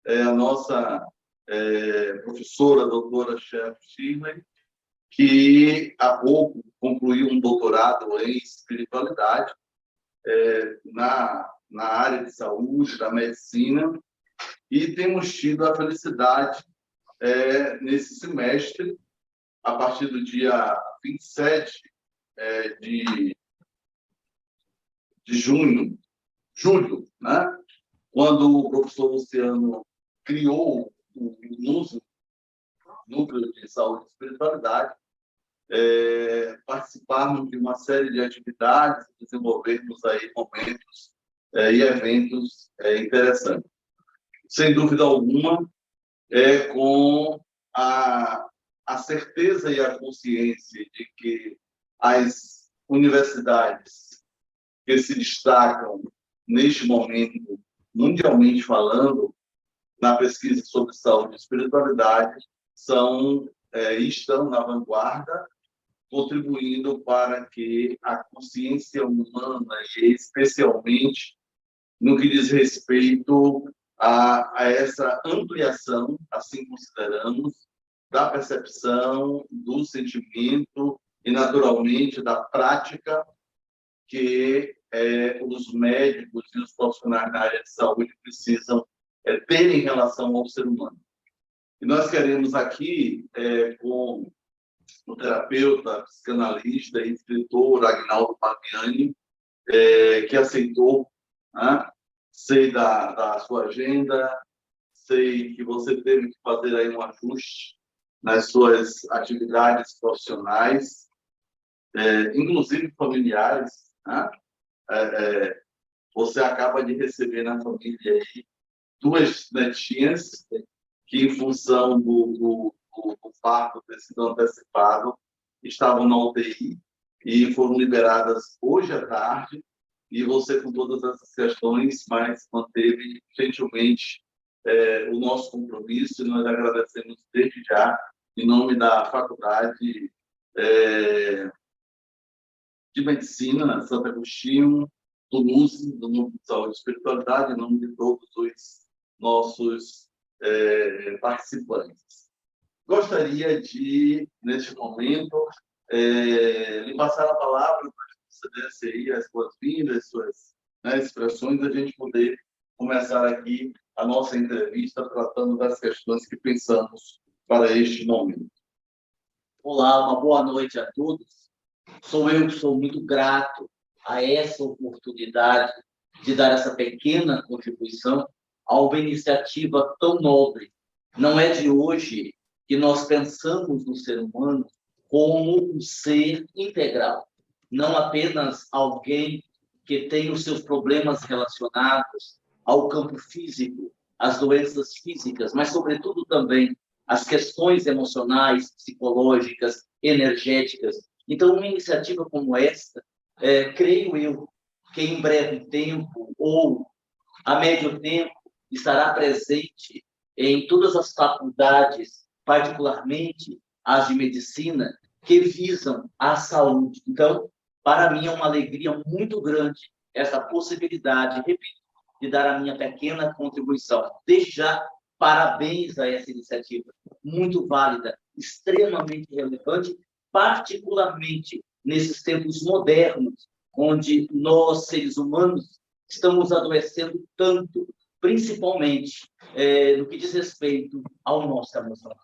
a nossa professora, a doutora Cheryl Shirley, que há pouco concluiu um doutorado em espiritualidade na área de saúde, da medicina, e temos tido a felicidade nesse semestre, a partir do dia 27 de julho, né? Quando o professor Luciano criou o Núcleo de Saúde e Espiritualidade, participarmos de uma série de atividades, desenvolvermos aí momentos e eventos interessantes. Sem dúvida alguma, com a certeza e a consciência de que as universidades que se destacam neste momento, mundialmente falando, na pesquisa sobre saúde e espiritualidade, estão na vanguarda, contribuindo para que a consciência humana, e especialmente no que diz respeito a essa ampliação, assim consideramos, da percepção, do sentimento e, naturalmente, da prática que os médicos e os profissionais da área de saúde precisam ter em relação ao ser humano. E nós queremos aqui, com o terapeuta, psicanalista e escritor Agnaldo Paviani, que aceitou, né? Sei da sua agenda, sei que você teve que fazer aí um ajuste nas suas atividades profissionais, inclusive familiares, né? Você acaba de receber na família aí 2 netinhas que, em função do parto ter sido antecipado, estavam na UTI e foram liberadas hoje à tarde, e você, com todas essas questões, mas manteve gentilmente o nosso compromisso, e nós agradecemos desde já, em nome da Faculdade de Medicina Santo Agostinho, do NUSE, do Núcleo de Saúde e Espiritualidade, em nome de todos os nossos participantes. Gostaria de, neste momento, lhe passar a palavra para que você desse aí as boas-vindas, suas expressões, a gente poder começar aqui a nossa entrevista tratando das questões que pensamos para este momento. Olá, uma boa noite a todos. Sou eu que sou muito grato a essa oportunidade de dar essa pequena contribuição a uma iniciativa tão nobre. Não é de hoje que nós pensamos no ser humano como um ser integral, não apenas alguém que tem os seus problemas relacionados ao campo físico, às doenças físicas, mas, sobretudo, também as questões emocionais, psicológicas, energéticas. Então, uma iniciativa como esta, creio eu, que em breve tempo ou a médio tempo estará presente em todas as faculdades, particularmente as de medicina, que visam a saúde. Então, para mim é uma alegria muito grande essa possibilidade, repito, de dar a minha pequena contribuição. Desde já, parabéns a essa iniciativa, muito válida, extremamente relevante, particularmente nesses tempos modernos, onde nós, seres humanos, estamos adoecendo tanto, principalmente no que diz respeito ao nosso emocional.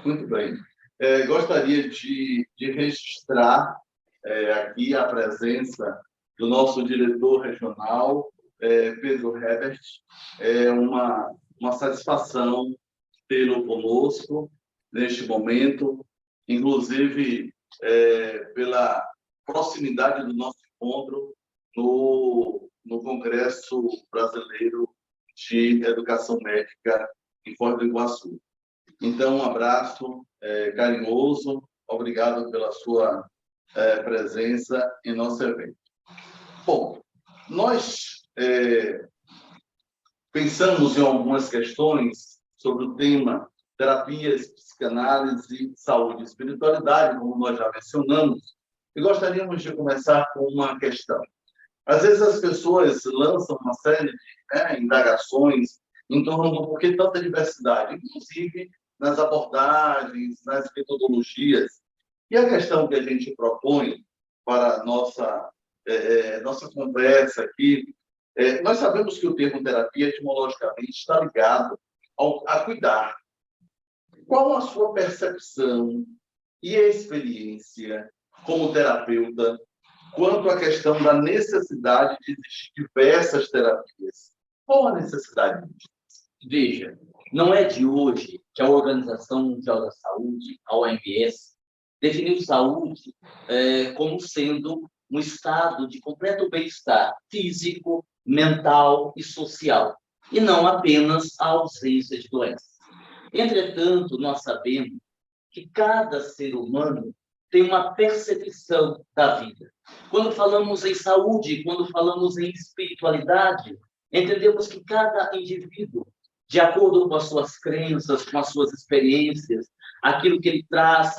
Muito bem. Gostaria de registrar aqui a presença do nosso diretor regional, Pedro Herbert. É uma satisfação tê-lo conosco neste momento, inclusive pela proximidade do nosso encontro no Congresso Brasileiro de Educação Médica em Foz do Iguaçu. Então, um abraço carinhoso, obrigado pela sua presença em nosso evento. Bom, nós pensamos em algumas questões sobre o tema terapias, psicanálise, saúde e espiritualidade, como nós já mencionamos, e gostaríamos de começar com uma questão. Às vezes as pessoas lançam uma série de indagações em torno do porquê tanta diversidade, inclusive nas abordagens, nas metodologias. E a questão que a gente propõe para a nossa conversa aqui, nós sabemos que o termo terapia, etimologicamente, está ligado a cuidar. Qual a sua percepção e experiência como terapeuta quanto à questão da necessidade de existir diversas terapias? Qual a necessidade disso? Veja, não é de hoje que a Organização Mundial da Saúde, a OMS, definiu saúde como sendo um estado de completo bem-estar físico, mental e social, e não apenas a ausência de doenças. Entretanto, nós sabemos que cada ser humano tem uma percepção da vida. Quando falamos em saúde, quando falamos em espiritualidade, entendemos que cada indivíduo, de acordo com as suas crenças, com as suas experiências, aquilo que ele traz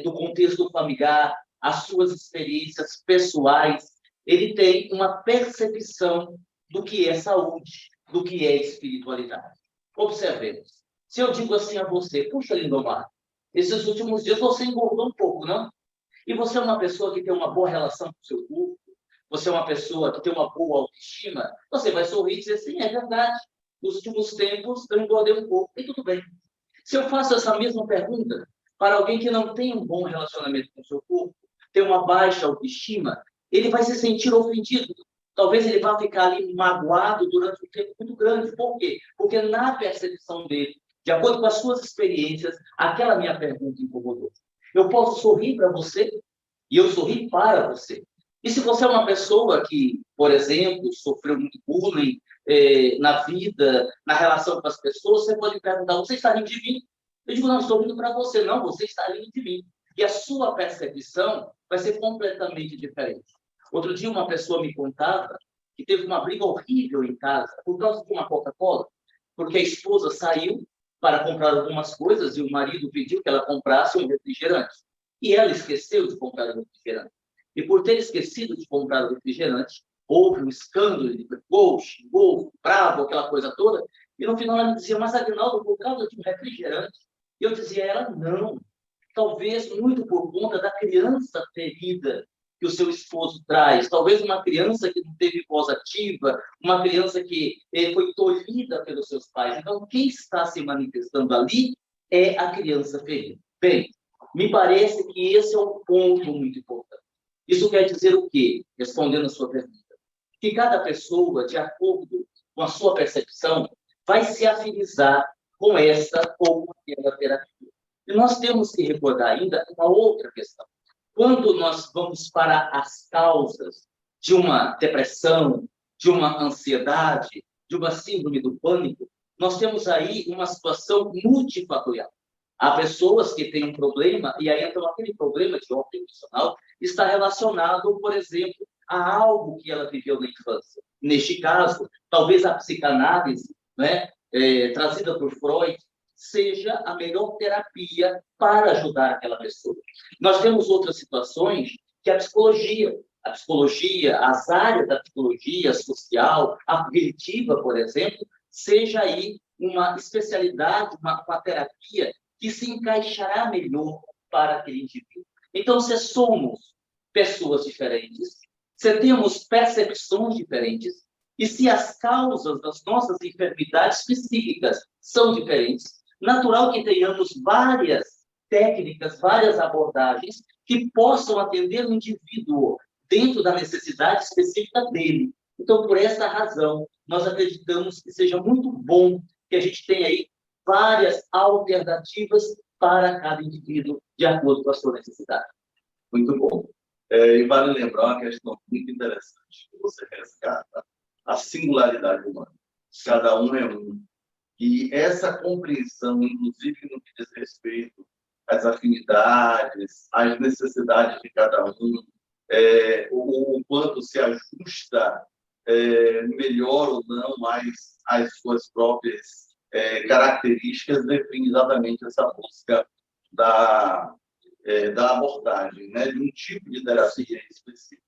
do contexto familiar, as suas experiências pessoais, ele tem uma percepção do que é saúde, do que é espiritualidade. Observemos. Se eu digo assim a você, puxa, Lindomar, esses últimos dias você engordou um pouco, não? E você é uma pessoa que tem uma boa relação com o seu corpo, você é uma pessoa que tem uma boa autoestima, você vai sorrir e dizer, sim, é verdade. Nos últimos tempos eu engordei um pouco, e tudo bem. Se eu faço essa mesma pergunta para alguém que não tem um bom relacionamento com o seu corpo, tem uma baixa autoestima, ele vai se sentir ofendido. Talvez ele vá ficar ali magoado durante um tempo muito grande. Por quê? Porque na percepção dele, de acordo com as suas experiências, aquela minha pergunta incomodou. Eu posso sorrir para você e eu sorri para você. E se você é uma pessoa que, por exemplo, sofreu muito bullying na vida, na relação com as pessoas, você pode perguntar, você está rindo de mim? Eu digo, não, estou rindo para você. Não, você está rindo de mim. E a sua percepção vai ser completamente diferente. Outro dia, uma pessoa me contava que teve uma briga horrível em casa por causa de uma Coca-Cola, porque a esposa saiu para comprar algumas coisas e o marido pediu que ela comprasse um refrigerante. E ela esqueceu de comprar o refrigerante. E por ter esquecido de comprar o refrigerante, houve um escândalo, ele brigou, xingou, bravo, aquela coisa toda. E no final ela me dizia, mas Aguinaldo, por causa de um refrigerante. E eu dizia a ela, não. Talvez muito por conta da criança ferida que o seu esposo traz. Talvez uma criança que não teve voz ativa, uma criança que foi tolhida pelos seus pais. Então, quem está se manifestando ali é a criança ferida. Bem, me parece que esse é um ponto muito importante. Isso quer dizer o quê? Respondendo a sua pergunta. Que cada pessoa, de acordo com a sua percepção, vai se afinizar com essa ou com aquela terapia. E nós temos que recordar ainda uma outra questão. Quando nós vamos para as causas de uma depressão, de uma ansiedade, de uma síndrome do pânico, nós temos aí uma situação multifatorial. Há pessoas que têm um problema, e aí então aquele problema de ordem emocional está relacionado, por exemplo, a algo que ela viveu na infância. Neste caso, talvez a psicanálise, né, trazida por Freud, seja a melhor terapia para ajudar aquela pessoa. Nós temos outras situações que a psicologia, as áreas da psicologia social, a cognitiva, por exemplo, seja aí uma especialidade, uma terapia que se encaixará melhor para aquele indivíduo. Então, se somos pessoas diferentes, se temos percepções diferentes, e se as causas das nossas enfermidades psíquicas são diferentes, natural que tenhamos várias técnicas, várias abordagens que possam atender o indivíduo dentro da necessidade específica dele. Então, por essa razão, nós acreditamos que seja muito bom que a gente tenha aí várias alternativas para cada indivíduo, de acordo com a sua necessidade. Muito bom. E vale lembrar uma questão muito interessante, que você resgata a singularidade humana. Cada um é um. E essa compreensão, inclusive no que diz respeito às afinidades, às necessidades de cada um, o quanto se ajusta melhor ou não às suas próprias características, define exatamente essa busca da abordagem, né, de um tipo de terapia específico.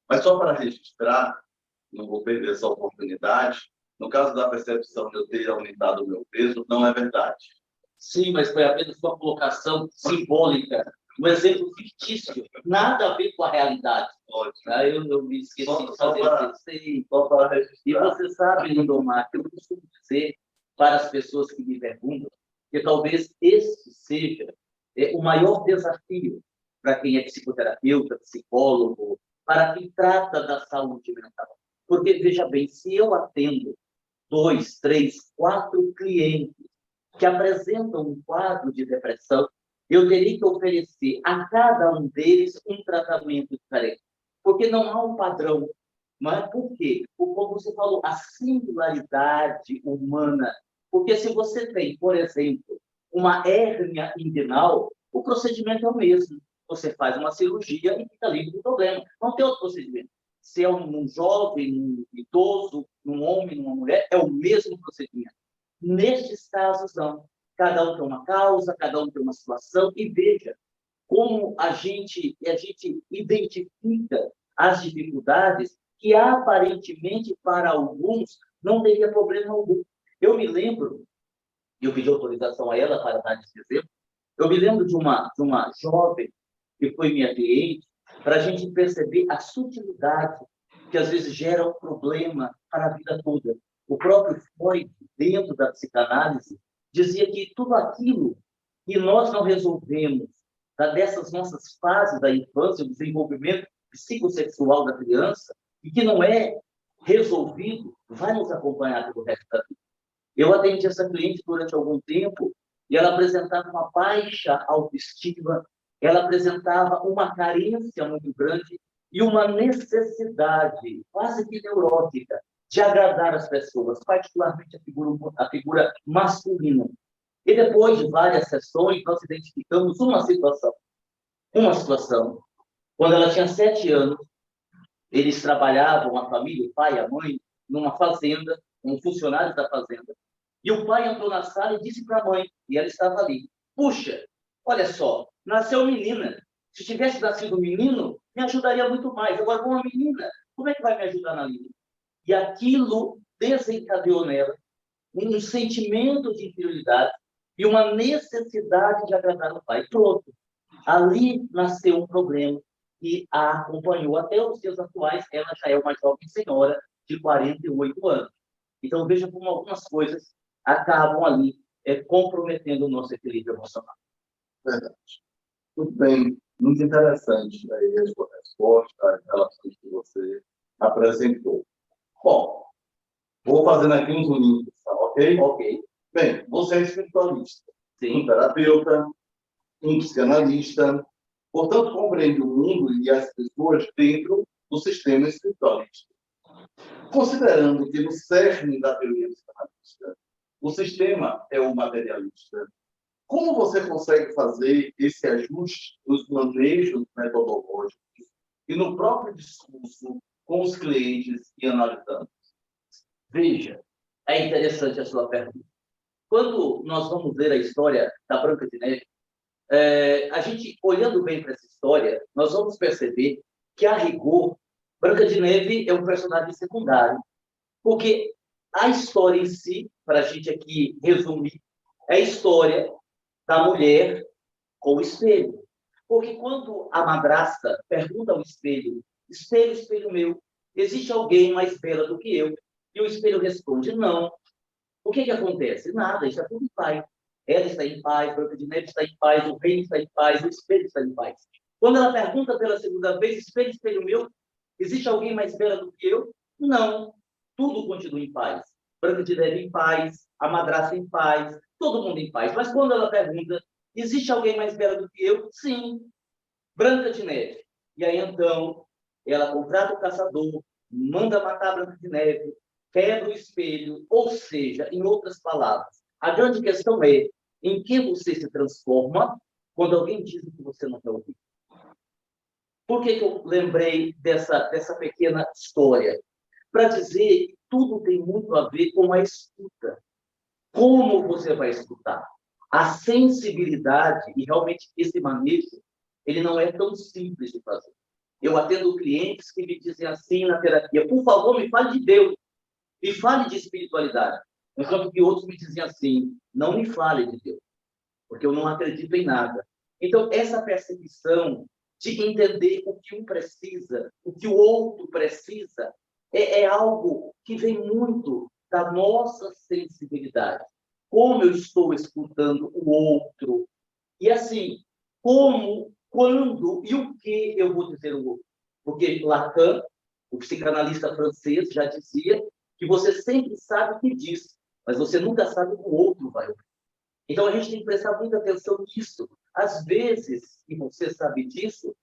Mas só para registrar, não vou perder essa oportunidade, No caso da percepção de eu ter aumentado o meu peso, não é verdade. Sim, mas foi apenas uma colocação simbólica, um exemplo fictício, nada a ver com a realidade. Ótimo. Eu me esqueci de Só fazer para esse. registrar. E você sabe, Lindomar, que eu costumo dizer para as pessoas que me perguntam que talvez esse seja o maior desafio para quem é psicoterapeuta, psicólogo, para quem trata da saúde mental. Porque, veja bem, se eu atendo 2, 3, 4 clientes que apresentam um quadro de depressão, eu teria que oferecer a cada um deles um tratamento diferente. Porque não há um padrão. Mas por quê? Como você falou, a singularidade humana. Porque se você tem, por exemplo, uma hérnia inguinal, o procedimento é o mesmo. Você faz uma cirurgia e fica livre do problema. Não tem outro procedimento. Se é um jovem, um idoso, um homem, uma mulher, é o mesmo procedimento. Nestes casos, não. Cada um tem uma causa, cada um tem uma situação, e veja como a gente identifica as dificuldades que, aparentemente, para alguns, não teria problema algum. Eu me lembro, eu pedi autorização a ela para dar esse exemplo, eu me lembro de uma jovem que foi minha cliente, para a gente perceber a sutilidade que às vezes gera um problema para a vida toda. O próprio Freud, dentro da psicanálise, dizia que tudo aquilo que nós não resolvemos dessas nossas fases da infância, o desenvolvimento psicossexual da criança, e que não é resolvido, vai nos acompanhar pelo resto da vida. Eu atendi essa cliente durante algum tempo e ela apresentava uma baixa autoestima, ela apresentava uma carência muito grande e uma necessidade quase que neurótica de agradar as pessoas, particularmente a figura masculina. E depois de várias sessões, nós identificamos uma situação. Quando ela tinha 7 anos, eles trabalhavam, a família, o pai, a mãe, numa fazenda, como funcionários da fazenda. E o pai entrou na sala e disse para a mãe, e ela estava ali: puxa, olha só, nasceu menina. Se tivesse nascido menino, me ajudaria muito mais. Agora, com uma menina, como é que vai me ajudar na vida? E aquilo desencadeou nela um sentimento de inferioridade e uma necessidade de agradar o pai. Pronto. Ali nasceu um problema que a acompanhou até os dias atuais. Ela já é uma jovem senhora de 48 anos. Então, veja como algumas coisas acabam ali comprometendo o nosso equilíbrio emocional. Verdade. Tudo bem. Muito interessante aí a sua resposta, as relações que você apresentou. Bom, vou fazendo aqui uns links, tá ok? Ok. Bem, você é espiritualista, Sim. um terapeuta, um psicanalista, portanto, compreende o mundo e as pessoas dentro do sistema espiritualista. Considerando que no cerne da teoria psicanalista, o sistema é o materialista, como você consegue fazer esse ajuste nos manejos metodológicos e no próprio discurso com os clientes e analisantes? Veja, é interessante a sua pergunta. Quando nós vamos ler a história da Branca de Neve, a gente, olhando bem para essa história, nós vamos perceber que, a rigor, Branca de Neve é um personagem secundário. Porque a história em si, para a gente aqui resumir, é a história da mulher com o espelho. Porque quando a madrasta pergunta ao espelho: espelho, espelho meu, existe alguém mais bela do que eu? E o espelho responde: não. O que acontece? Nada, está tudo em paz. Ela está em paz, Branca de Neve está em paz, o reino está em paz, o espelho está em paz. Quando ela pergunta pela segunda vez: espelho, espelho meu, existe alguém mais bela do que eu? Não. Tudo continua em paz. Branca de Neve em paz, a madrasta em paz, todo mundo em paz. Mas quando ela pergunta: existe alguém mais bela do que eu? Sim, Branca de Neve. E aí, então, ela contrata o caçador, manda matar a Branca de Neve, quebra o espelho, ou seja, em outras palavras, a grande questão é em que você se transforma quando alguém diz o que você não quer ouvir. Por que eu lembrei dessa pequena história? Para dizer que tudo tem muito a ver com a escuta. Como você vai escutar? A sensibilidade, e realmente esse manejo, ele não é tão simples de fazer. Eu atendo clientes que me dizem assim na terapia: por favor, me fale de Deus. me fale de espiritualidade. Enquanto que outros me diziam assim, não me fale de Deus, porque eu não acredito em nada. Então, essa percepção de entender o que um precisa, o que o outro precisa, é algo que vem muito da nossa sensibilidade. Como eu estou escutando o outro. E assim, como, quando e o que eu vou dizer ao outro. Porque Lacan, o psicanalista francês, já dizia que você sempre sabe o que diz, mas você nunca sabe o que o outro vai ouvir. Então, a gente tem que prestar muita atenção nisso. Às vezes, e você sabe disso,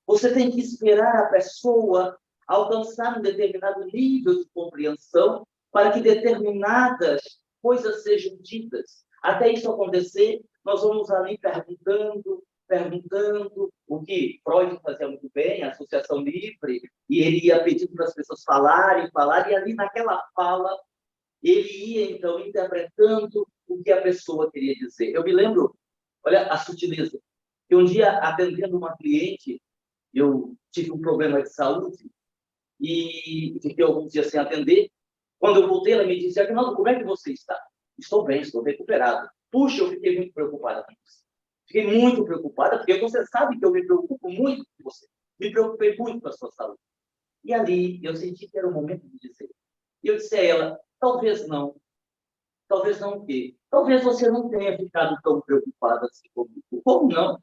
você tem que esperar a pessoa alcançar um determinado nível de compreensão para que determinadas coisas sejam ditas. Até isso acontecer, nós vamos ali perguntando, o que Freud fazia muito bem, a associação livre, e ele ia pedindo para as pessoas falarem, e ali naquela fala, ele ia, então, interpretando o que a pessoa queria dizer. Eu me lembro, olha a sutileza, que um dia, atendendo uma cliente, eu tive um problema de saúde e fiquei alguns dias sem atender. Quando eu voltei, ela me disse, Aguinaldo, como é que você está? Estou bem, estou recuperado. Puxa, eu fiquei muito preocupada com isso. Fiquei muito preocupada, porque você sabe que eu me preocupo muito com você. Me preocupei muito com a sua saúde. E ali, eu senti que era o momento de dizer. E eu disse a ela, talvez não. Talvez não o quê? Talvez você não tenha ficado tão preocupada assim comigo. Como não?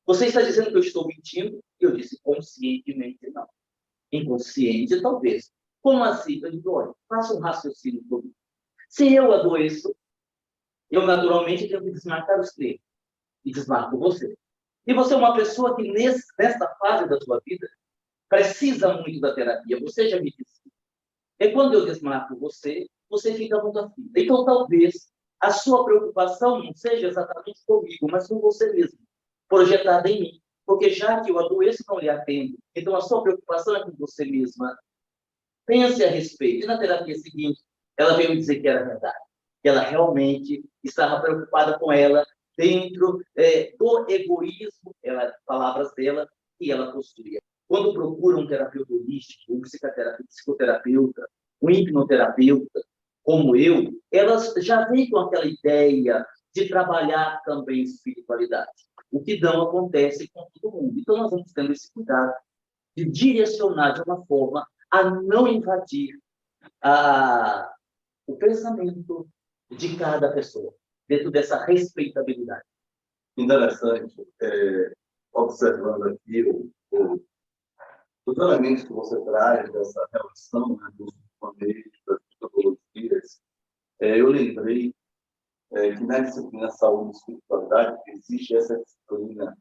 Você está dizendo que eu estou mentindo? Eu disse, conscientemente não. Inconsciente, talvez. Como assim? Eu digo, olha, faça um raciocínio comigo. Se eu adoeço, eu naturalmente tenho que desmarcar os clientes. E desmarco você. E você é uma pessoa que, nessa fase da sua vida, precisa muito da terapia. Você já me disse. E quando eu desmarco você, você fica muito aflita. Então, talvez, a sua preocupação não seja exatamente comigo, mas com você mesmo, projetada em mim. Porque já que eu adoeço, não lhe atendo. Então, a sua preocupação é com você mesma. Pense a respeito. E na terapia seguinte, ela veio me dizer que era verdade. Que ela realmente estava preocupada com ela dentro do egoísmo, palavras dela, que ela possuía. Quando procura um terapeuta holístico, um psicoterapeuta, um hipnoterapeuta, como eu, elas já vêm com aquela ideia de trabalhar também espiritualidade. O que não acontece com todo mundo. Então, nós vamos tendo esse cuidado de direcionar de uma forma a não invadir o pensamento de cada pessoa, dentro dessa respeitabilidade. Interessante, observando aqui os elementos que você traz dessa relação, né, dos maneiros, das metodologias. Eu lembrei que na disciplina Saúde e Espiritualidade existe essa disciplina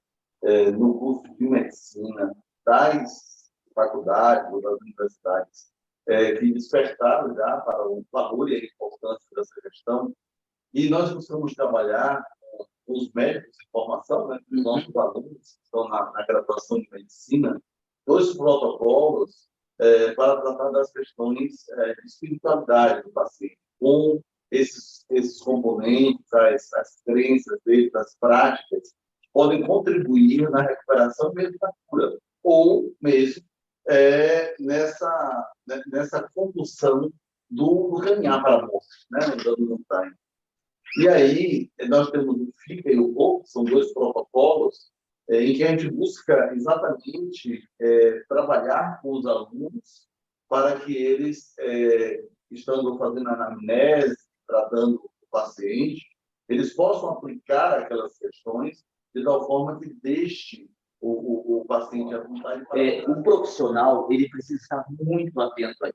no curso de medicina das faculdades ou das universidades, que despertaram já para o valor e a importância dessa questão. E nós precisamos trabalhar com os médicos de formação, né, com os nossos alunos que estão na graduação de medicina, dois protocolos para tratar das questões de espiritualidade do paciente, com esses componentes, as crenças dele, as práticas, que podem contribuir na recuperação mesmo da cura, ou mesmo nessa condução do caminhar para a morte, né, andando no time. E aí, nós temos o FICA e o COP, são dois protocolos, em que a gente busca exatamente trabalhar com os alunos para que eles, estando fazendo a anamnese, tratando o paciente, eles possam aplicar aquelas questões de tal forma que deixe o paciente à vontade. O profissional, ele precisa estar muito atento aí,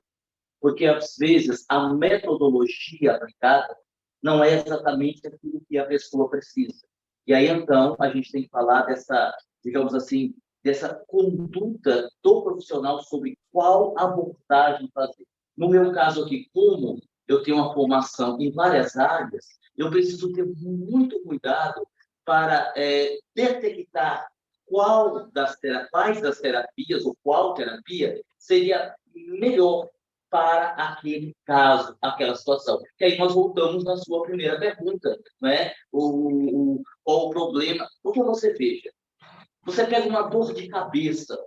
porque, às vezes, a metodologia aplicada não é exatamente aquilo que a pessoa precisa. E aí, então, a gente tem que falar dessa, digamos assim, dessa conduta do profissional sobre qual abordagem fazer. No meu caso aqui, como eu tenho uma formação em várias áreas, eu preciso ter muito cuidado para detectar quais das terapias ou qual terapia seria melhor para aquele caso, aquela situação. E aí nós voltamos na sua primeira pergunta, né? Qual o problema? Porque você veja, você pega uma dor de cabeça.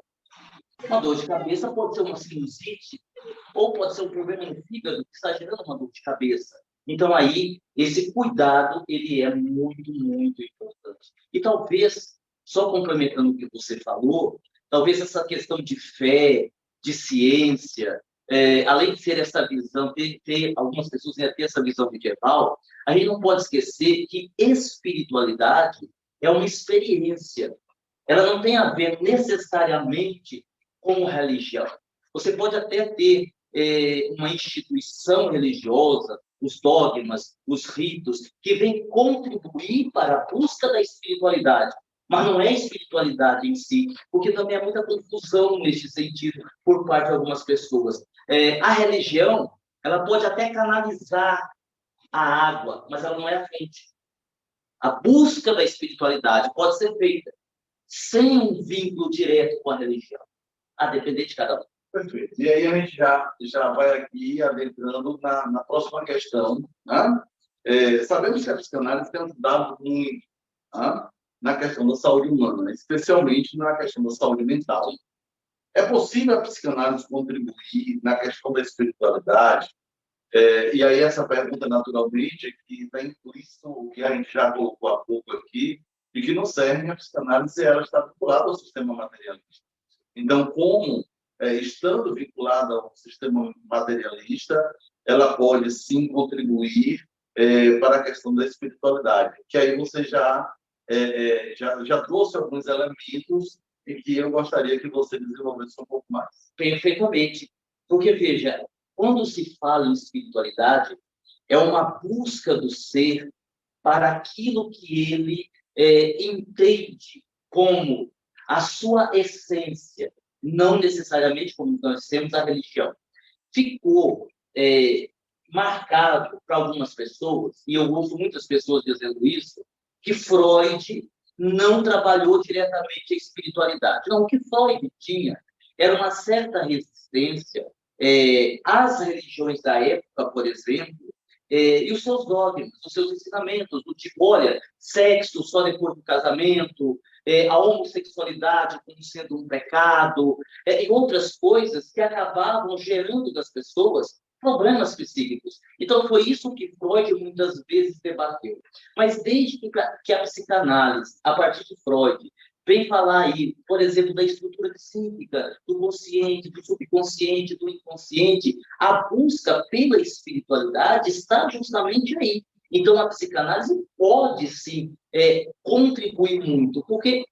Uma dor de cabeça pode ser uma sinusite, ou pode ser um problema no fígado que está gerando uma dor de cabeça. Então, aí, esse cuidado, ele é muito, muito importante. E talvez, só complementando o que você falou, talvez essa questão de fé, de ciência, além de ser essa visão, ter algumas pessoas ter essa visão medieval, a gente não pode esquecer que espiritualidade é uma experiência. Ela não tem a ver necessariamente com religião. Você pode até ter uma instituição religiosa, os dogmas, os ritos, que vêm contribuir para a busca da espiritualidade. Mas não é a espiritualidade em si, porque também há muita confusão neste sentido por parte de algumas pessoas. A religião, ela pode até canalizar a água, mas ela não é a fonte. A busca da espiritualidade pode ser feita sem um vínculo direto com a religião, a depender de cada um. Perfeito. E aí a gente já vai aqui adentrando na próxima questão. Né? Sabemos que a psicanálise tem ajudado muito, né? Na questão da saúde humana, especialmente na questão da saúde mental. É possível a psicanálise contribuir na questão da espiritualidade? E aí essa pergunta, naturalmente, é que está implícito o que a gente já colocou há pouco aqui, de que no cerne a psicanálise ela está vinculada ao sistema materialista. Então, como estando vinculada ao sistema materialista, ela pode sim contribuir para a questão da espiritualidade, que aí você já trouxe alguns elementos e que eu gostaria que você desenvolvesse um pouco mais. Perfeitamente. Porque, veja, quando se fala em espiritualidade, é uma busca do ser para aquilo que ele entende como a sua essência, não necessariamente como nós temos a religião. Ficou marcado para algumas pessoas, e eu ouço muitas pessoas dizendo isso, que Freud não trabalhou diretamente a espiritualidade. Não, o que Freud tinha era uma certa resistência às religiões da época, por exemplo, e os seus dogmas, os seus ensinamentos, do tipo, olha, sexo só depois do casamento, a homossexualidade como sendo um pecado, e outras coisas que acabavam gerando das pessoas problemas psíquicos. Então, foi isso que Freud muitas vezes debateu. Mas desde que a psicanálise, a partir de Freud, vem falar aí, por exemplo, da estrutura psíquica, do consciente, do subconsciente, do inconsciente, a busca pela espiritualidade está justamente aí. Então, a psicanálise pode, sim, contribuir muito, porque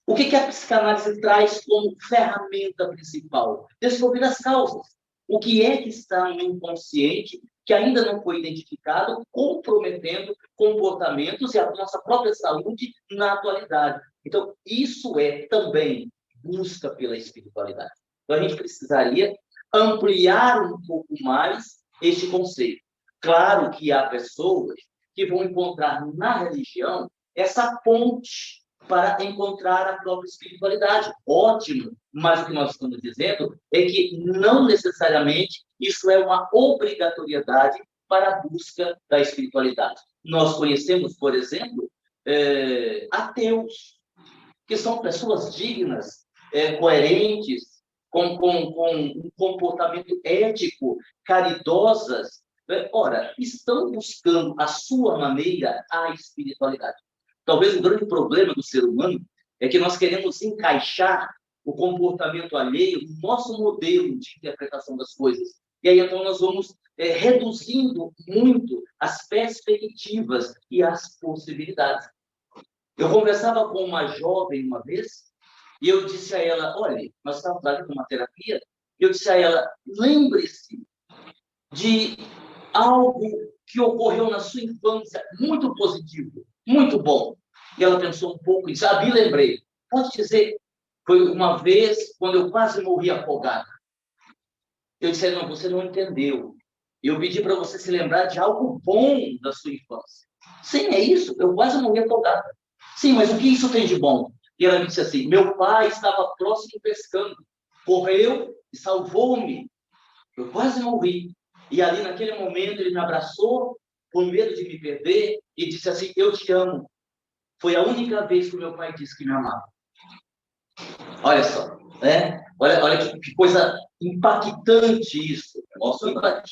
o que a psicanálise traz como ferramenta principal? Descobrir as causas. O que é que está no inconsciente que ainda não foi identificado, comprometendo comportamentos e a nossa própria saúde na atualidade. Então, isso é também busca pela espiritualidade. Então, a gente precisaria ampliar um pouco mais este conceito. Claro que há pessoas que vão encontrar na religião essa ponte para encontrar a própria espiritualidade. Ótimo, mas o que nós estamos dizendo é que não necessariamente isso é uma obrigatoriedade para a busca da espiritualidade. Nós conhecemos, por exemplo, ateus, que são pessoas dignas, coerentes, com um comportamento ético, caridosas. Ora, estão buscando a sua maneira a espiritualidade. Talvez o grande problema do ser humano é que nós queremos encaixar o comportamento alheio no nosso modelo de interpretação das coisas. E aí, então, nós vamos reduzindo muito as perspectivas e as possibilidades. Eu conversava com uma jovem uma vez e eu disse a ela, olha, nós estávamos fazendo uma terapia, e eu disse a ela, lembre-se de algo que ocorreu na sua infância, muito positivo, muito bom. E ela pensou um pouco e disse, me lembrei. Pode dizer, foi uma vez quando eu quase morri afogada. Eu disse, não, você não entendeu. Eu pedi para você se lembrar de algo bom da sua infância. Sim, é isso, eu quase morri afogada. Sim, mas o que isso tem de bom? E ela me disse assim, meu pai estava próximo pescando, correu e salvou-me. Eu quase morri. E ali, naquele momento, ele me abraçou, com medo de me perder, e disse assim, eu te amo. Foi a única vez que o meu pai disse que me amava. Olha só, né? Olha que coisa impactante isso.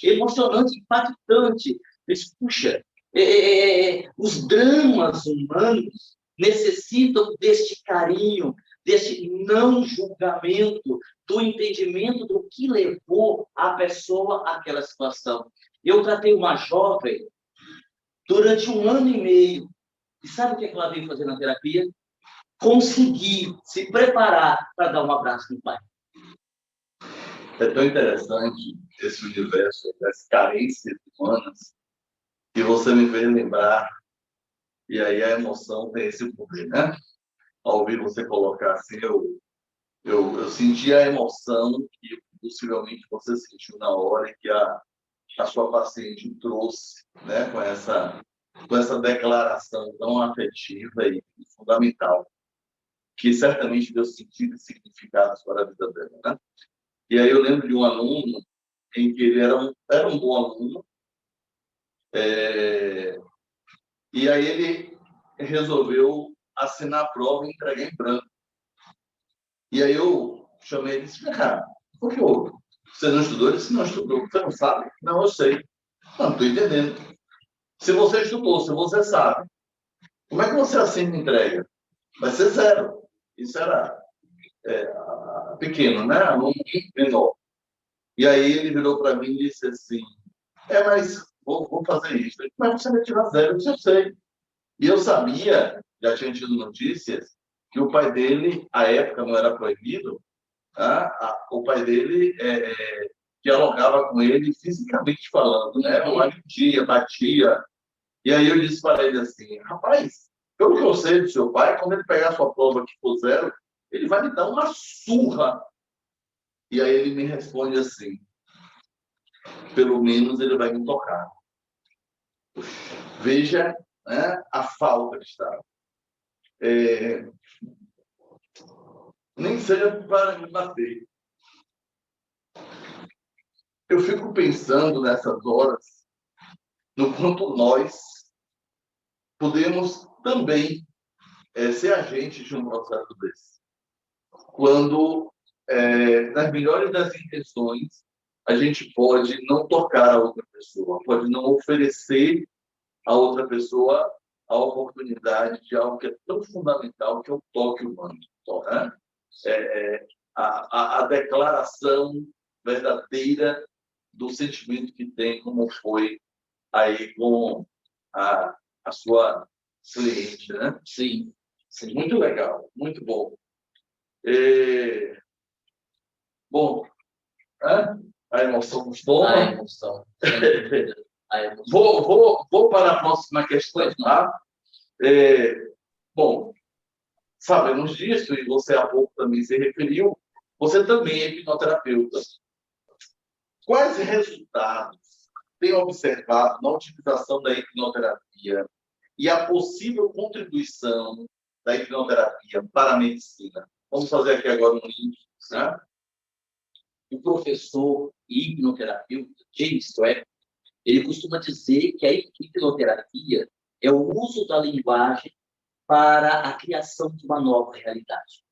Emocionante, impactante. Mas, puxa, os dramas humanos necessitam deste carinho, deste não julgamento, do entendimento do que levou a pessoa àquela situação. Eu tratei uma jovem durante 1 ano e meio. E sabe o que ela veio fazer na terapia? Conseguir se preparar para dar um abraço no pai. É tão interessante esse universo das carências humanas que você me fez lembrar, e aí a emoção tem esse poder, né? Ao ouvir você colocar assim, eu senti a emoção que possivelmente você sentiu na hora e que a sua paciente trouxe, né? Com essa declaração tão afetiva e fundamental, que certamente deu sentido e significado para a vida dela, né? E aí eu lembro de um aluno em que ele era um bom aluno, e aí ele resolveu assinar a prova e entregar em branco. E aí eu chamei ele e disse, cara, por que você não estudou? Ele disse, não estudou. Você não sabe? Não, eu sei. Não, estou entendendo. Se você estudou, se você sabe, como é que você assina e entrega? Vai ser 0. Isso era pequeno, né? Aluno menor. E aí ele virou para mim e disse assim, mas vou fazer isso. Mas você vai tirar 0, eu disse, eu sei. E eu sabia, já tinha tido notícias, que o pai dele, à época não era proibido, o pai dele dialogava com ele fisicamente falando, né? Não agredia, batia. E aí eu disse para ele assim, rapaz, pelo que eu sei do seu pai, quando ele pegar a sua prova que for 0, ele vai me dar uma surra. E aí ele me responde assim, pelo menos ele vai me tocar. Veja, né, a falta de Estado. Nem seja para me bater. Eu fico pensando nessas horas no quanto nós podemos também ser agentes de um processo desse. Quando, nas melhores das intenções, a gente pode não tocar a outra pessoa, pode não oferecer a outra pessoa a oportunidade de algo que é tão fundamental, que é o toque humano. Né? A declaração verdadeira do sentimento que tem, como foi aí com a sua cliente, né? Sim. Muito legal, muito bom. Bom, a emoção gostou? A emoção. Vou para a próxima questão, tá? Bom, sabemos disso, e você há pouco também se referiu, você também é hipnoterapeuta. Quais resultados tem observado na utilização da hipnoterapia e a possível contribuição da hipnoterapia para a medicina? Vamos fazer aqui agora um link, né? O professor e hipnoterapeuta James Sweat, ele costuma dizer que a hipnoterapia é o uso da linguagem para a criação de uma nova realidade.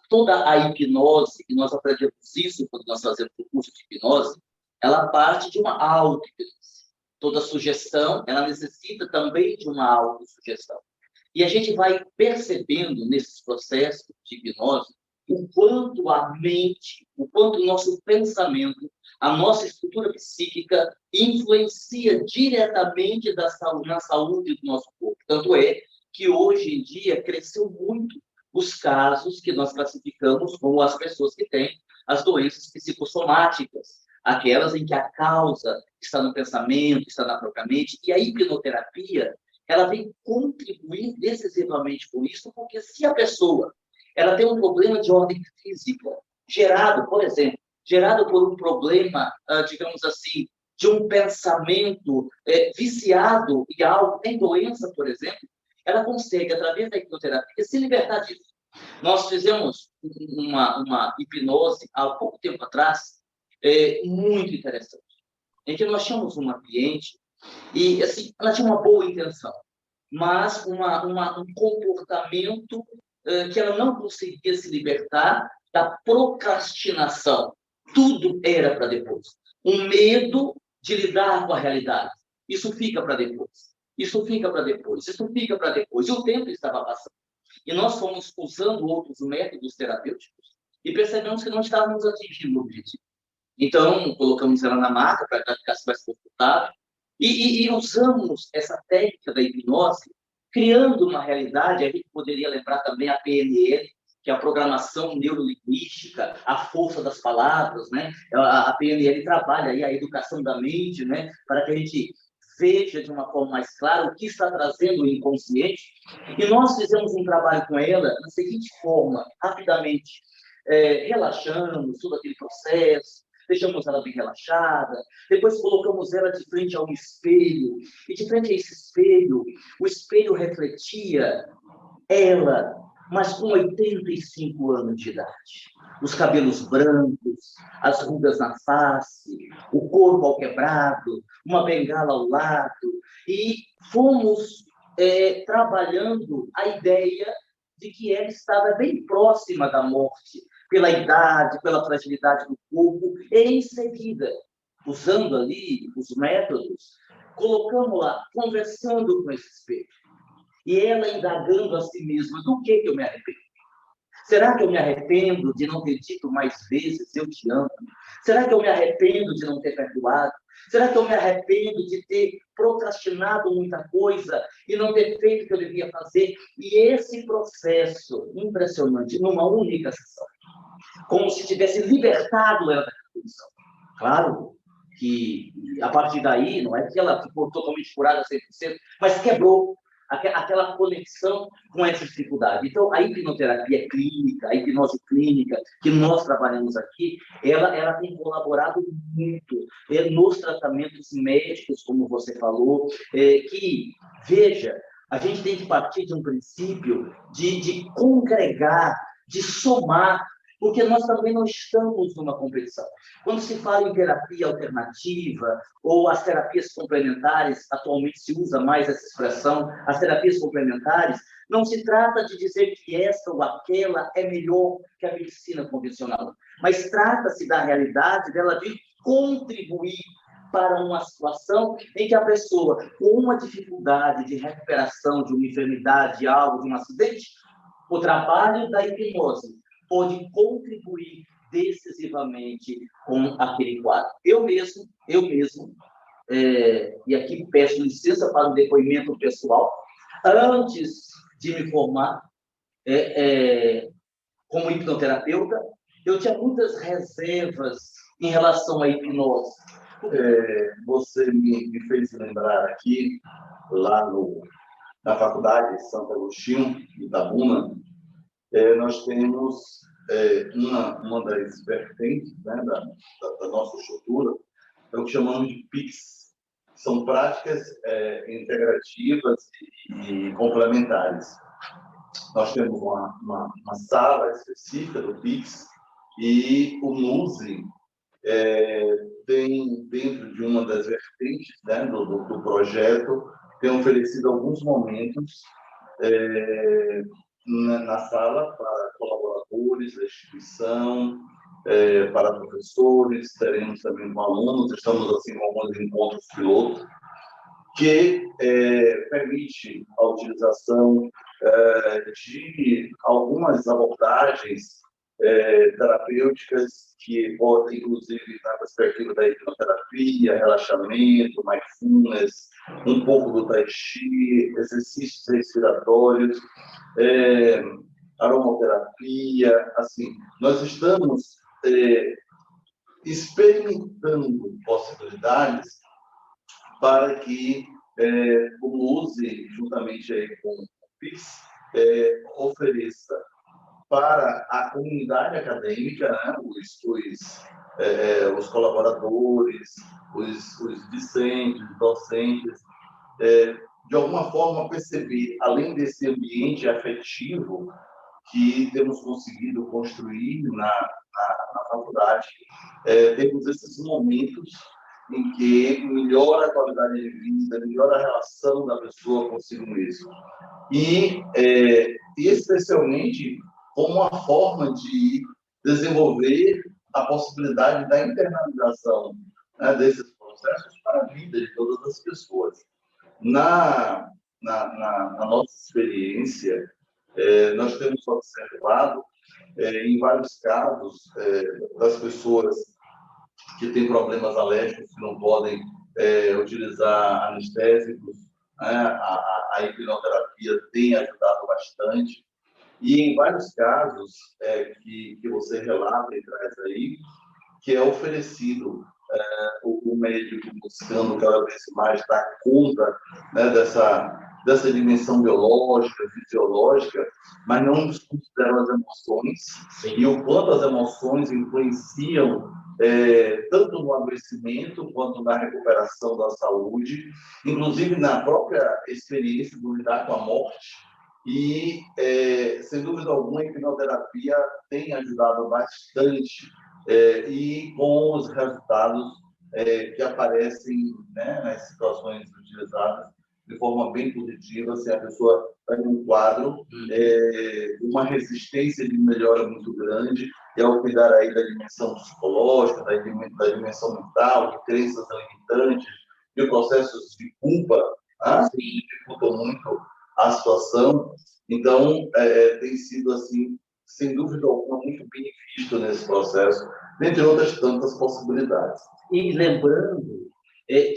Toda a hipnose, e nós aprendemos isso quando nós fazemos o curso de hipnose, ela parte de uma auto-hipnose. Toda sugestão, ela necessita também de uma autossugestão. E a gente vai percebendo nesses processos de hipnose o quanto a mente, o quanto o nosso pensamento, a nossa estrutura psíquica influencia diretamente na saúde do nosso corpo. Tanto é que hoje em dia cresceu muito os casos que nós classificamos como as pessoas que têm as doenças psicossomáticas, aquelas em que a causa está no pensamento, está na própria mente, e a hipnoterapia, ela vem contribuir decisivamente com isso, porque se a pessoa ela tem um problema de ordem física, gerado, por exemplo, gerado por um problema, digamos assim, de um pensamento viciado em algo, em doença, por exemplo, ela consegue, através da hipnoterapia, se libertar disso. Nós fizemos uma hipnose há pouco tempo atrás, muito interessante, em que nós tínhamos uma cliente e, assim, ela tinha uma boa intenção, mas um comportamento que ela não conseguia se libertar da procrastinação. Tudo era para depois. Um medo de lidar com a realidade. Isso fica para depois. Isso fica para depois. Isso fica para depois. E o tempo estava passando. E nós fomos usando outros métodos terapêuticos e percebemos que não estávamos atingindo o objetivo. Então, colocamos ela na maca para que ela ficasse mais confortável e usamos essa técnica da hipnose, criando uma realidade. A gente poderia lembrar também a PNL, que é a programação neurolinguística, a força das palavras, né? A PNL trabalha aí a educação da mente, né? Para que a gente veja de uma forma mais clara o que está trazendo o inconsciente. E nós fizemos um trabalho com ela da seguinte forma, rapidamente. Relaxamos todo aquele processo, deixamos ela bem relaxada, depois colocamos ela de frente a um espelho, e de frente a esse espelho, o espelho refletia ela, mas com 85 anos de idade. Os cabelos brancos, as rugas na face, o corpo ao quebrado, uma bengala ao lado, e fomos trabalhando a ideia de que ela estava bem próxima da morte, pela idade, pela fragilidade do corpo, e em seguida, usando ali os métodos, colocamos-la conversando com esse espelho. E ela indagando a si mesma, do que eu me arrependo? Será que eu me arrependo de não ter dito mais vezes eu te amo? Será que eu me arrependo de não ter perdoado? Será que eu me arrependo de ter procrastinado muita coisa e não ter feito o que eu devia fazer? E esse processo impressionante, numa única sessão, como se tivesse libertado ela daquela condição. Claro que, a partir daí, não é que ela ficou totalmente curada 100%, mas quebrou aquela conexão com essa dificuldade. Então, a hipnoterapia clínica, a hipnose clínica, que nós trabalhamos aqui, ela tem colaborado muito nos tratamentos médicos, como você falou, que, veja, a gente tem que partir de um princípio de congregar, de somar, porque nós também não estamos numa competição. Quando se fala em terapia alternativa ou as terapias complementares, atualmente se usa mais essa expressão, as terapias complementares, não se trata de dizer que essa ou aquela é melhor que a medicina convencional, mas trata-se da realidade dela de contribuir para uma situação em que a pessoa, com uma dificuldade de recuperação de uma enfermidade, de algo, de um acidente, o trabalho da hipnose pode contribuir decisivamente com aquele quadro. Eu mesmo, e aqui peço licença para um depoimento pessoal, antes de me formar como hipnoterapeuta, eu tinha muitas reservas em relação à hipnose. Você me fez lembrar aqui, lá na Faculdade de Santo Agostinho, Itabuna, nós temos uma das vertentes, né, da nossa estrutura, é o que chamamos de PICs. São práticas integrativas e complementares. Nós temos uma sala específica do PICs e o NUSE tem, dentro de uma das vertentes, né, do projeto, tem oferecido alguns momentos na sala para colaboradores da instituição, para professores, teremos também com alunos, estamos assim com alguns encontros pilotos, que permite a utilização de algumas abordagens terapêuticas que podem, inclusive, na perspectiva da hipnoterapia, relaxamento, mindfulness, um pouco do tai chi, exercícios respiratórios, aromaterapia, assim, nós estamos experimentando possibilidades para que o USE, juntamente aí com o PIX, ofereça para a comunidade acadêmica, né, os colaboradores, os discentes, docentes, de alguma forma perceber, além desse ambiente afetivo que temos conseguido construir na faculdade, temos esses momentos em que melhora a qualidade de vida, melhora a relação da pessoa consigo mesmo. E especialmente como uma forma de desenvolver a possibilidade da internalização, né, desses processos para a vida de todas as pessoas. Na nossa experiência, nós temos observado, em vários casos, das pessoas que têm problemas alérgicos, que não podem utilizar anestésicos, né? A hipnoterapia tem ajudado bastante. E em vários casos que você relata e traz aí, que é oferecido o médico buscando cada vez mais dar conta, né, dessa dimensão biológica, fisiológica, mas não desconsideram as emoções. Sim. E o quanto as emoções influenciam tanto no adoecimento quanto na recuperação da saúde, inclusive na própria experiência de lidar com a morte. E, sem dúvida alguma, a hipnoterapia tem ajudado bastante e com os resultados que aparecem, né, nas situações utilizadas de forma bem positiva, se a pessoa está em um quadro, uma resistência de melhora muito grande, e ao cuidar aí da dimensão psicológica, da dimensão mental, de crenças limitantes, de processos de culpa, que dificultam muito a situação. Então, tem sido, assim, sem dúvida alguma, muito bem visto nesse processo, dentre outras tantas possibilidades. E lembrando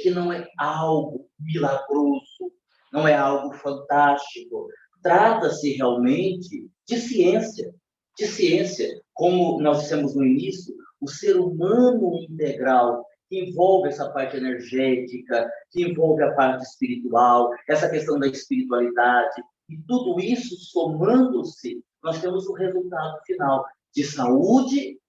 que não é algo milagroso, não é algo fantástico. Trata-se realmente de ciência. De ciência, como nós dissemos no início, o ser humano integral, que envolve essa parte energética, que envolve a parte espiritual, essa questão da espiritualidade, e tudo isso somando-se, nós temos o resultado final de saúde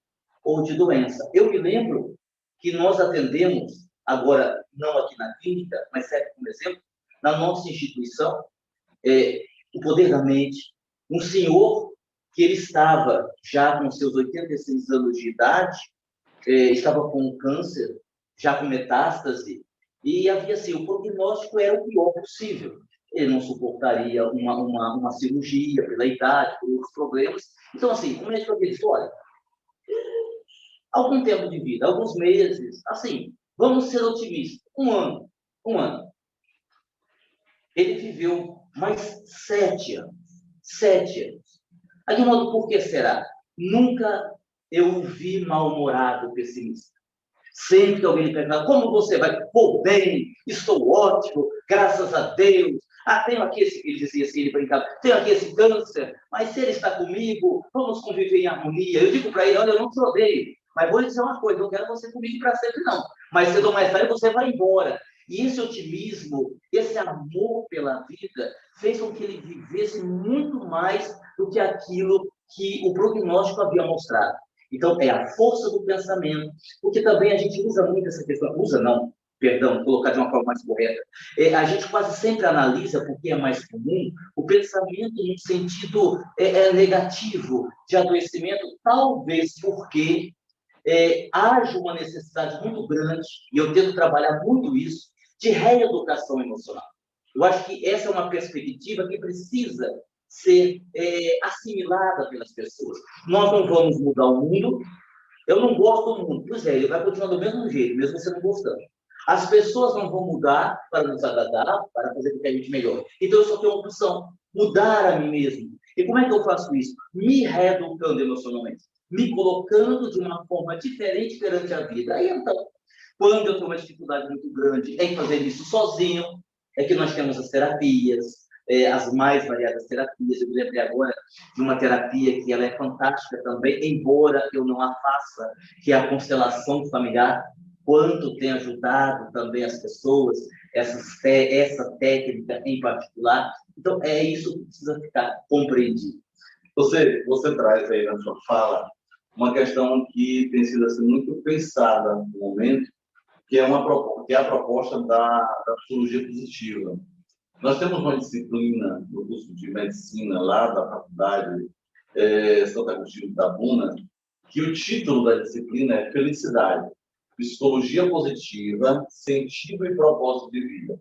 ou de doença. Eu me lembro que nós atendemos, agora não aqui na clínica, mas serve como exemplo, na nossa instituição, o Poder da Mente, um senhor que ele estava já com seus 86 anos de idade, estava com câncer, já com metástase, e havia assim, o prognóstico era o pior possível. Ele não suportaria uma cirurgia pela idade, por outros problemas. Então, assim, o médico disse, olha, algum tempo de vida, alguns meses, assim, vamos ser otimistas, um ano. Ele viveu mais 7 anos. 7 anos. Aí, de modo, por que será? Nunca eu o vi mal-humorado, pessimista. Sempre que alguém lhe pergunta, como você vai? Pô, bem, estou ótimo, graças a Deus. Tenho aqui ele dizia assim, ele brincava, tenho aqui esse câncer, mas se ele está comigo, vamos conviver em harmonia. Eu digo para ele, olha, eu não te odeio, mas vou lhe dizer uma coisa, eu não quero você comigo para sempre, não. Mas cedo ou mais tarde você vai embora. E esse otimismo, esse amor pela vida, fez com que ele vivesse muito mais do que aquilo que o prognóstico havia mostrado. Então, é a força do pensamento, porque também a gente usa muito essa questão, colocar de uma forma mais correta. A gente quase sempre analisa, porque é mais comum, o pensamento no sentido negativo de adoecimento, talvez porque haja uma necessidade muito grande, e eu tento trabalhar muito isso, de reeducação emocional. Eu acho que essa é uma perspectiva que precisa ser assimilada pelas pessoas. Nós não vamos mudar o mundo. Eu não gosto do mundo. Pois ele vai continuar do mesmo jeito, mesmo você não gostando. As pessoas não vão mudar para nos agradar, para fazer com que a gente melhore. Então, eu só tenho uma opção, mudar a mim mesmo. E como é que eu faço isso? Me reeducando emocionalmente, me colocando de uma forma diferente perante a vida. Aí, então, quando eu tenho uma dificuldade muito grande em fazer isso sozinho, é que nós temos as terapias, as mais variadas terapias. Eu me lembrei agora de uma terapia que ela é fantástica também, embora eu não a faça, que é a constelação familiar. Quanto tem ajudado também as pessoas, essa técnica em particular. Então, é isso que precisa ficar compreendido. Você traz aí na sua fala uma questão que tem sido assim, muito pensada no momento, que é a proposta da psicologia positiva. Nós temos uma disciplina no curso de medicina lá da faculdade Santo Agostinho de Itabuna, que o título da disciplina é Felicidade, Psicologia Positiva, Sentido e Propósito de Vida,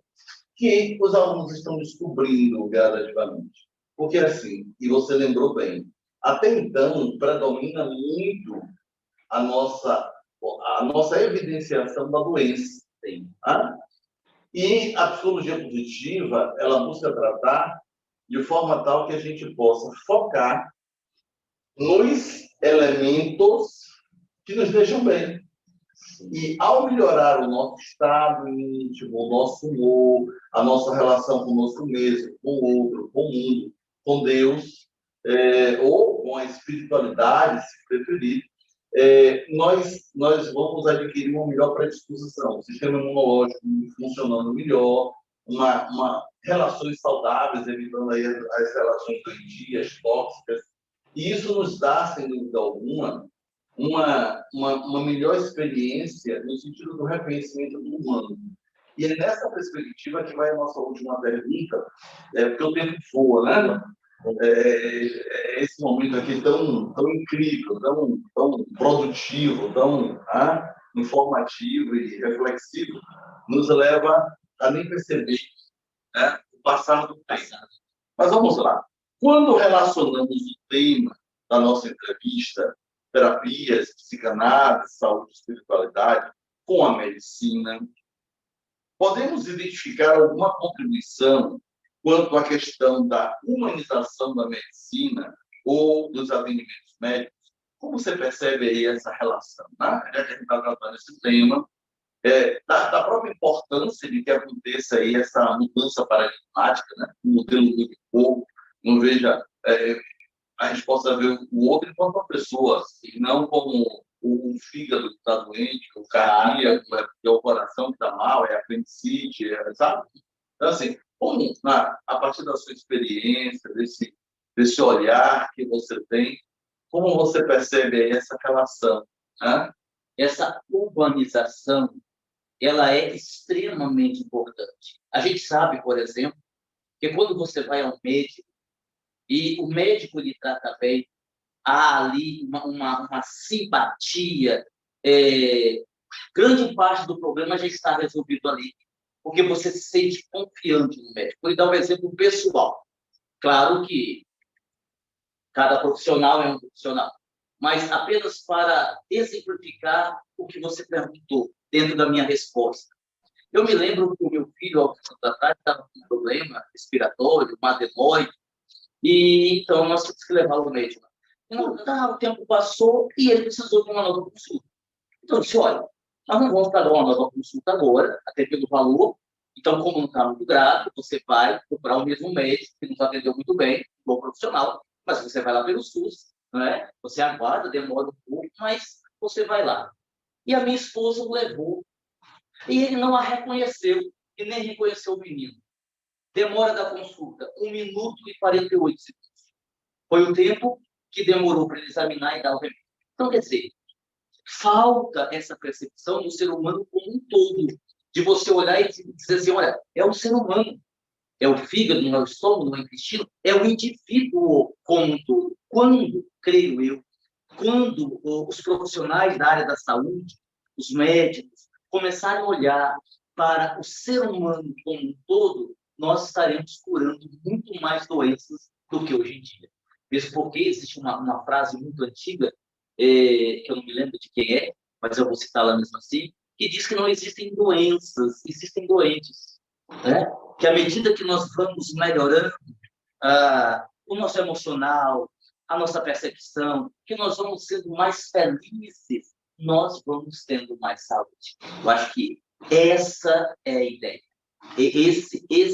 que os alunos estão descobrindo gradativamente. Porque assim, e você lembrou bem, até então predomina muito a nossa evidenciação da doença. Tá? E a psicologia positiva, ela busca tratar de forma tal que a gente possa focar nos elementos que nos deixam bem. E ao melhorar o nosso estado íntimo, o nosso humor, a nossa relação conosco mesmo, com o outro, com o mundo, com Deus, ou com a espiritualidade, se preferir, nós vamos adquirir uma melhor predisposição, um sistema imunológico funcionando melhor, relações saudáveis, evitando aí as relações doentias, tóxicas. E isso nos dá, sem dúvida alguma, uma melhor experiência no sentido do reconhecimento do humano. E é nessa perspectiva que vai a nossa última pergunta, porque o tempo voa, né? Esse momento aqui tão incrível, tão produtivo, tão informativo e reflexivo, nos leva a nem perceber, né, o passar do tempo. Mas vamos lá. Quando relacionamos o tema da nossa entrevista, terapias, psicanálise, saúde e espiritualidade, com a medicina, podemos identificar alguma contribuição quanto à questão da humanização da medicina ou dos atendimentos médicos? Como você percebe aí essa relação? Né? Já que a gente está tratando esse tema, da própria importância de que aconteça aí essa mudança paradigmática, né? O modelo do corpo, não veja, a gente possa ver o outro enquanto uma pessoa, e não como o fígado que está doente, o cardíaco, é o coração que está mal, é a apendicite, sabe? Então, assim, como, a partir da sua experiência, desse olhar que você tem, como você percebe aí essa relação? Né? Essa urbanização, ela é extremamente importante. A gente sabe, por exemplo, que quando você vai ao médico e o médico lhe trata bem, há ali uma simpatia, grande parte do problema já está resolvido ali, porque você se sente confiante no médico. Vou dar um exemplo pessoal. Claro que cada profissional é um profissional, mas apenas para exemplificar o que você perguntou dentro da minha resposta. Eu me lembro que o meu filho, ao final da tarde, estava com um problema respiratório, uma adenoide, e então nós tivemos que levá-lo ao médico. O tempo passou e ele precisou de uma nova consulta. Então, eu disse, olha, nós não vamos pagar uma nova consulta agora, até pelo valor. Então, como não está muito grave, você vai procurar o mesmo médico, que nos atendeu muito bem, bom profissional, mas você vai lá pelo SUS, não é? Você aguarda, demora um pouco, mas você vai lá. E a minha esposa o levou, e ele não a reconheceu, e nem reconheceu o menino. Demora da consulta, 1 minuto e 48 segundos. Foi o tempo que demorou para ele examinar e dar o remédio. Então, quer dizer, falta essa percepção do ser humano como um todo, de você olhar e dizer assim, olha, é o ser humano, é o fígado, não é o estômago, não é o intestino, é o indivíduo como um todo. Quando, creio eu, quando os profissionais da área da saúde, os médicos, começarem a olhar para o ser humano como um todo, nós estaremos curando muito mais doenças do que hoje em dia. Mesmo porque existe uma frase muito antiga, que eu não me lembro de quem é, mas eu vou citá-la mesmo assim, que diz que não existem doenças, existem doentes. Né? Que à medida que nós vamos melhorando o nosso emocional, a nossa percepção, que nós vamos sendo mais felizes, nós vamos tendo mais saúde. Eu acho que essa é a ideia.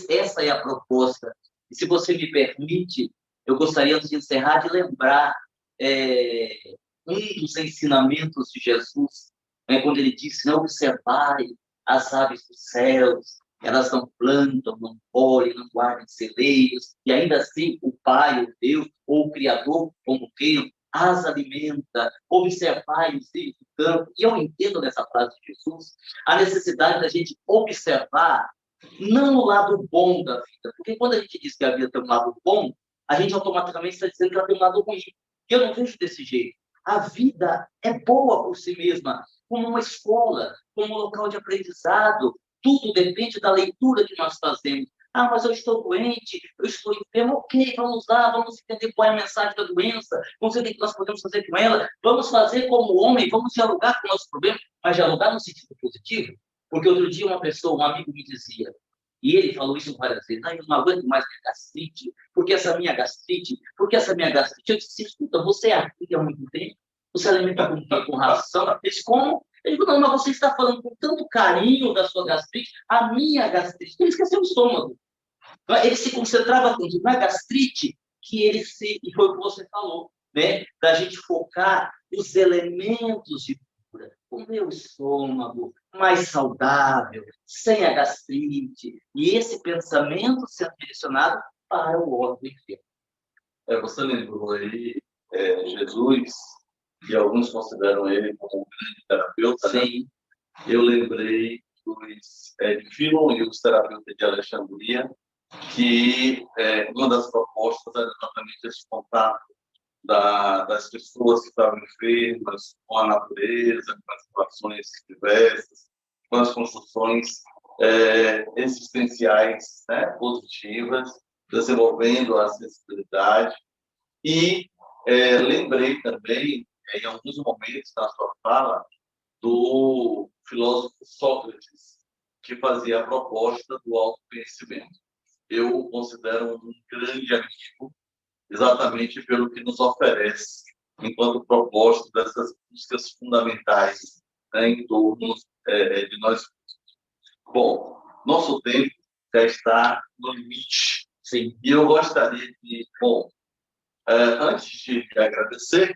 Essa é a proposta. E se você me permite, eu gostaria, antes de encerrar, de lembrar um dos ensinamentos de Jesus, quando ele disse, não observai as aves dos céus, elas não plantam, não colhem, não guardam celeiros, e ainda assim o Pai, o Deus, ou o Criador, como queiram, as alimenta, observai os filhos do campo. E eu entendo nessa frase de Jesus a necessidade da gente observar não o lado bom da vida, porque quando a gente diz que a vida tem um lado bom, a gente automaticamente está dizendo que ela tem um lado ruim. E eu não vejo desse jeito. A vida é boa por si mesma, como uma escola, como um local de aprendizado. Tudo depende da leitura que nós fazemos. Ah, mas eu estou doente, eu estou enfermo. Ok, vamos lá, vamos entender qual é a mensagem da doença, vamos ver o que nós podemos fazer com ela, vamos fazer como homem, vamos dialogar com o nosso problema, mas dialogar no sentido positivo. Porque outro dia uma pessoa, um amigo me dizia, e ele falou isso várias vezes, ah, eu não aguento mais minha gastrite, porque essa minha gastrite, porque essa minha gastrite. Eu disse, escuta, você é aqui há muito tempo, você alimenta com quê? Com ração? Eu disse, como? Ele falou, não, mas você está falando com tanto carinho da sua gastrite, a minha gastrite. Ele esqueceu o estômago. Ele se concentrava tanto na gastrite que ele se, e foi o que você falou, né? Da gente focar os elementos de cura. O meu estômago mais saudável, sem a gastrite, e esse pensamento sendo direcionado para o órgão enfermo. Você lembrou aí Jesus, e alguns consideram ele como um grande terapeuta, né? Sim. Eu lembrei de Philon e os terapeutas de Alexandria, que uma das propostas era exatamente esse contato das pessoas que estavam enfermas com a natureza, com as situações diversas, com as construções existenciais, né, positivas, desenvolvendo a sensibilidade. E lembrei também, em alguns momentos da sua fala, do filósofo Sócrates, que fazia a proposta do autoconhecimento. Eu o considero um grande amigo, exatamente pelo que nos oferece, enquanto proposta dessas buscas fundamentais, né, em torno de nós. Bom, nosso tempo já está no limite. Sim. E eu gostaria de, antes de agradecer,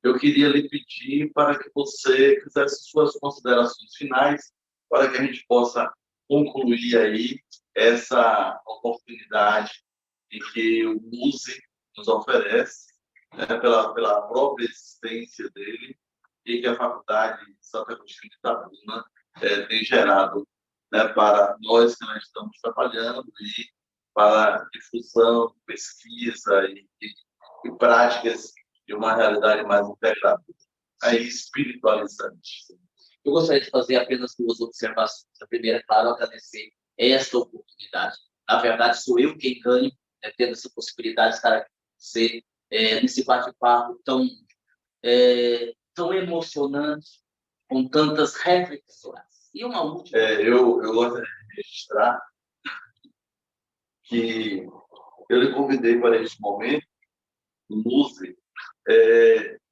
eu queria lhe pedir para que você fizesse suas considerações finais, para que a gente possa concluir aí essa oportunidade em que o MUSE nos oferece, né, pela própria existência dele, e que a Faculdade de Santo Agostinho de Itabuna tem gerado, né, para nós que nós estamos trabalhando e para difusão, pesquisa e práticas de uma realidade mais integrada, aí espiritualizante. Eu gostaria de fazer apenas duas observações. A primeira, é claro, agradecer esta oportunidade. Na verdade, sou eu quem ganho, tendo essa possibilidade de estar aqui com você, nesse bate-papo tão emocionante, com tantas reflexões. E uma última. Eu gostaria de registrar que eu lhe convidei para este momento, no MUSE,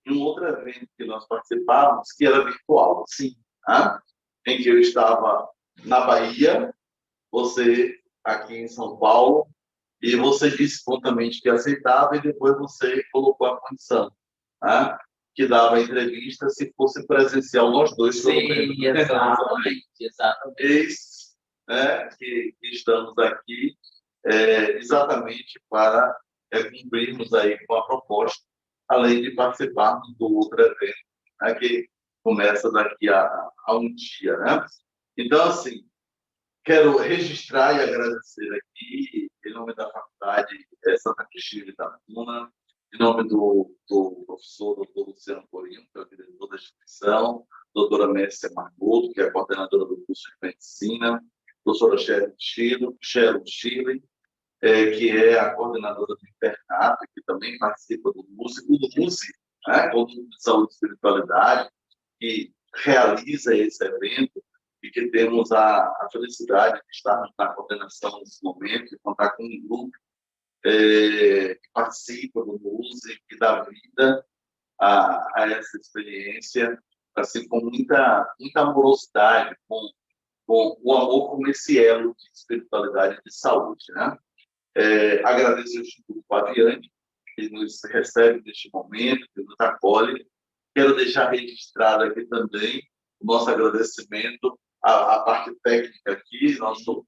em um outro evento que nós participávamos, que era virtual, Sim. Tá? Em que eu estava na Bahia, você aqui em São Paulo, e você disse prontamente que aceitava, e depois você colocou a condição, tá? Que dava entrevista se fosse presencial nós dois. Sim, exatamente. Eis, né, que estamos aqui exatamente para cumprirmos aí com a proposta, além de participarmos do outro evento, né, que começa daqui a um dia, né? Então, assim, quero registrar e agradecer aqui, em nome da Faculdade Santa Cristina de Itabuna, em nome do professor Dr. Luciano Corinho, que é o diretor da instituição, doutora Mércia Margoto, que é a coordenadora do curso de Medicina, doutora Cheryl Chile, que é a coordenadora do internato, que também participa do MUSE, né, Conjunto de Saúde e Espiritualidade, que realiza esse evento, e que temos a felicidade de estarmos na coordenação nesse momento, e contar com um grupo que participa do MUSE, que dá vida a essa experiência, assim, com muita amorosidade, com o amor como esse elo de espiritualidade e de saúde, né? Agradeço ao Instituto Paviani, que nos recebe neste momento, que nos acolhe. Quero deixar registrado aqui também o nosso agradecimento à parte técnica aqui, nosso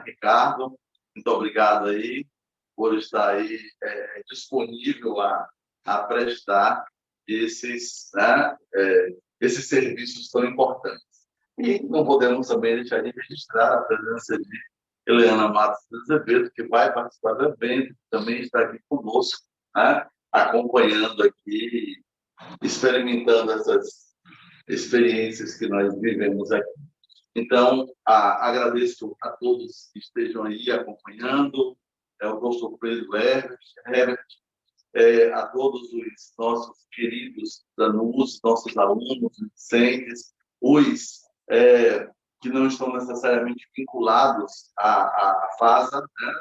Ricardo. Muito obrigado aí por estar aí disponível a prestar esses serviços tão importantes. E não podemos também deixar de registrar a presença de Eliana Matos de Azevedo, que vai participar do evento, também está aqui conosco, né, acompanhando aqui, experimentando essas experiências que nós vivemos aqui. Então, agradeço a todos que estejam aí acompanhando, o professor Pedro Herbert, a todos os nossos queridos alunos, nossos alunos, docentes, os que não estão necessariamente vinculados à FASA, né,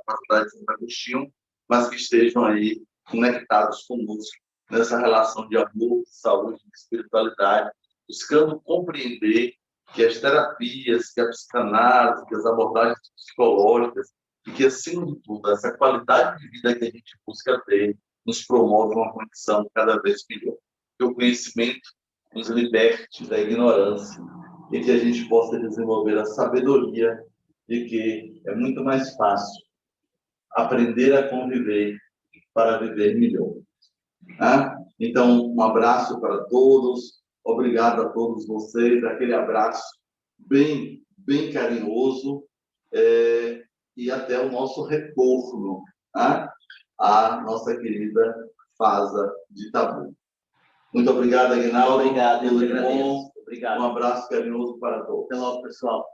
à Faculdade de Santo Agostinho, mas que estejam aí conectados conosco nessa relação de amor, de saúde, de espiritualidade, buscando compreender que as terapias, que a psicanálise, que as abordagens psicológicas, e que, acima de tudo, essa qualidade de vida que a gente busca ter, nos promove uma condição cada vez melhor. Que o conhecimento nos liberte da ignorância e que a gente possa desenvolver a sabedoria de que é muito mais fácil aprender a conviver para viver melhor. Né? Então, um abraço para todos, obrigado a todos vocês, aquele abraço bem, bem carinhoso, e até o nosso retorno, né? À nossa querida FASA de Tabu. Muito obrigado, Aguinaldo. Obrigado, eu Tudo de agradeço. bom. Obrigado. Um abraço carinhoso para todos. Até logo, pessoal.